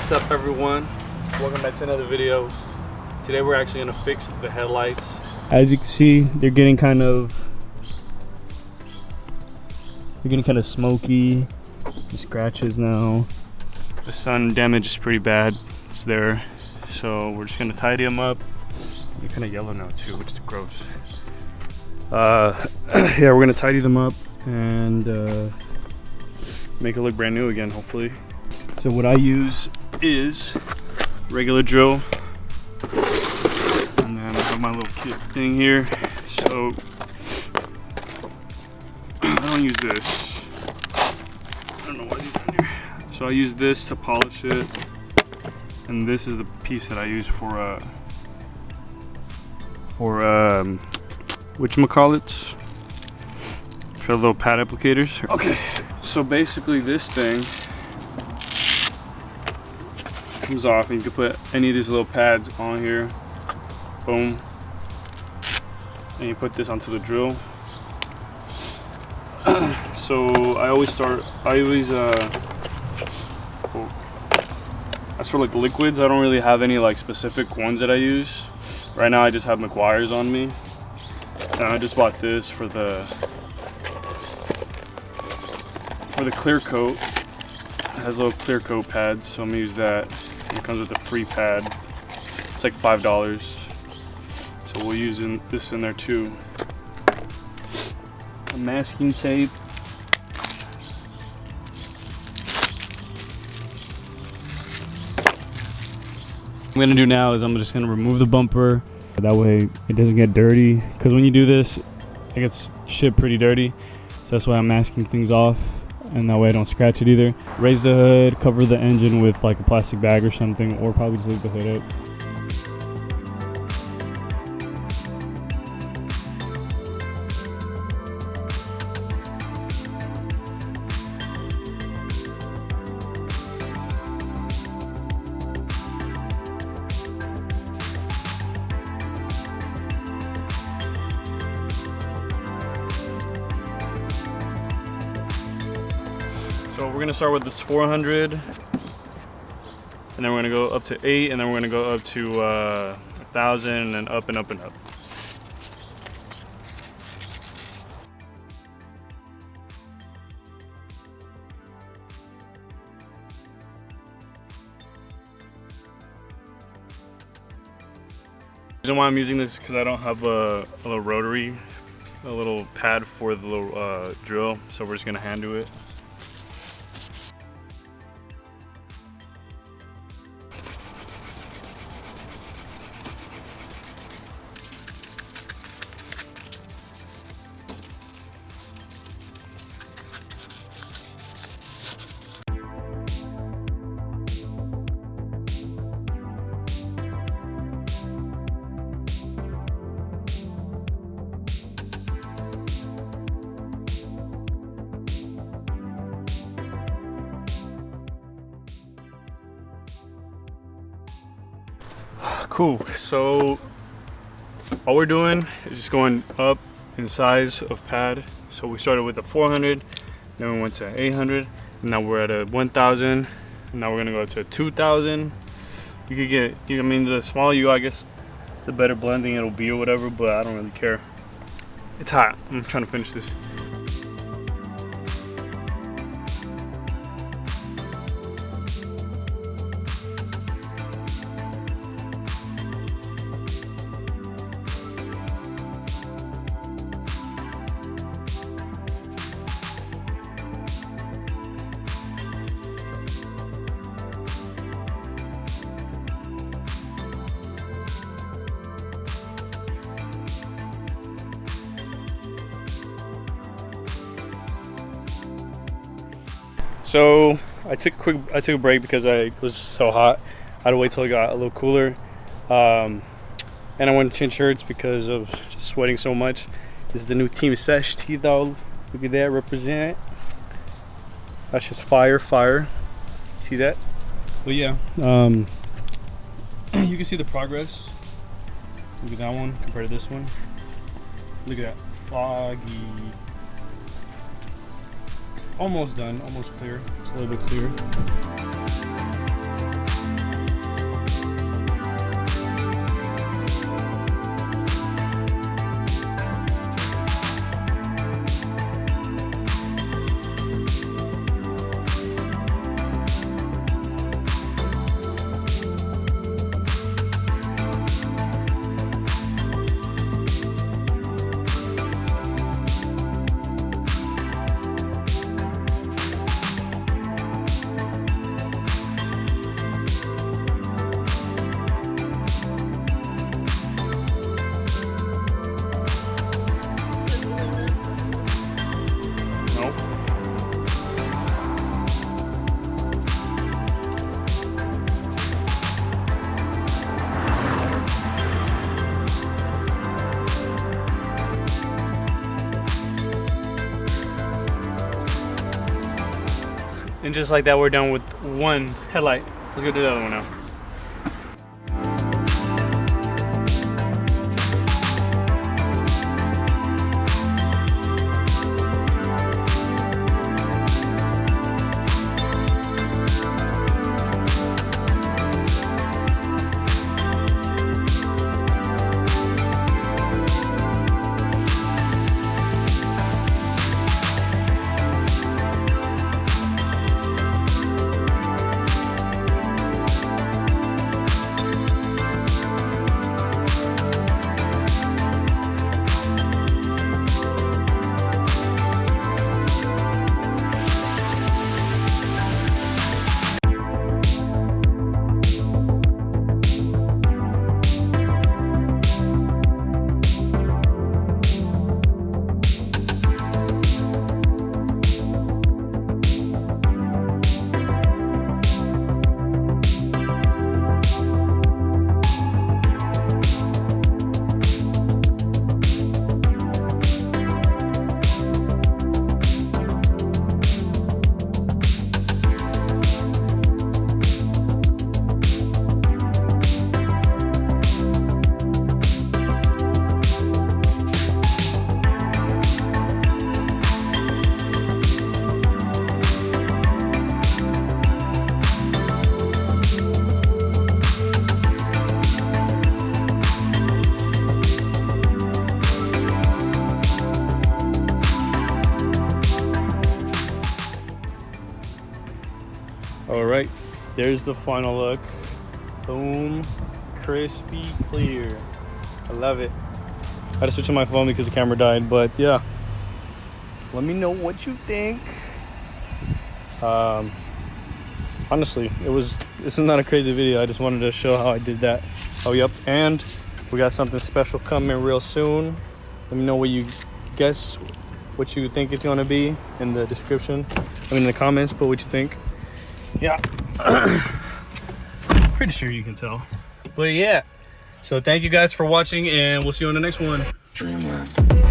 What's up, everyone? Welcome back to another video. Today we're actually gonna fix the headlights. As you can see, they're getting kind of smoky. The scratches now. The sun damage is pretty bad. It's there, so we're just gonna tidy them up. They're kind of yellow now too, which is gross. Yeah, we're gonna tidy them up and make it look brand new again, hopefully. So what I use is regular drill, and then I have my little kit thing here. So I don't use this. I don't know what I use in here. So I use this to polish it, and this is the piece that I use for whatchamacallits, for the little pad applicators. Okay, so basically this thing comes off, and you can put any of these little pads on here. Boom. And you put this onto the drill. So I always as for like liquids, I don't really have any like specific ones that I use. Right now I just have McGuire's on me. And I just bought this for the clear coat. It has little clear coat pads, so I'm gonna use that. It comes with a free pad. It's like $5. So we'll use this in there too. A masking tape. What I'm gonna do now is I'm just gonna remove the bumper. That way it doesn't get dirty. Because when you do this, it gets shit pretty dirty. So that's why I'm masking things off. And that way I don't scratch it either. Raise the hood, cover the engine with like a plastic bag or something, or probably just leave the hood up. So we're gonna start with this 400, and then we're gonna go up to 8, and then we're gonna go up to 1,000, and then up and up and up. The reason why I'm using this is because I don't have a little rotary, a little pad for the little drill, so we're just gonna hand do it. Cool, so all we're doing is just going up in size of pad. So we started with the 400, then we went to 800, and now we're at a 1,000, and now we're gonna go to 2,000. You could get, I mean, the smaller you go, I guess the better blending it'll be or whatever, but I don't really care. It's hot, I'm trying to finish this. So I took a break because it was so hot. I had to wait till it got a little cooler, and I wanted to change shirts because of just sweating so much. This is the new Team Sesh tee though. Look at that, represent. That's just fire. See that? But yeah, you can see the progress. Look at that one compared to this one. Look at that, foggy. Almost done, almost clear. It's a little bit clear. And just like that, we're done with one headlight. Let's go do the other one now. All right, there's the final look. Boom, crispy clear. I love it. I had to switch on my phone because the camera died, but yeah. Let me know what you think. Honestly, this is not a crazy video. I just wanted to show how I did that. Oh, yep, and we got something special coming real soon. Let me know what you guess, what you think it's gonna be in the description. In the comments, put what you think. Yeah, pretty sure you can tell. But yeah, so thank you guys for watching, and we'll see you on the next one. Dreamland.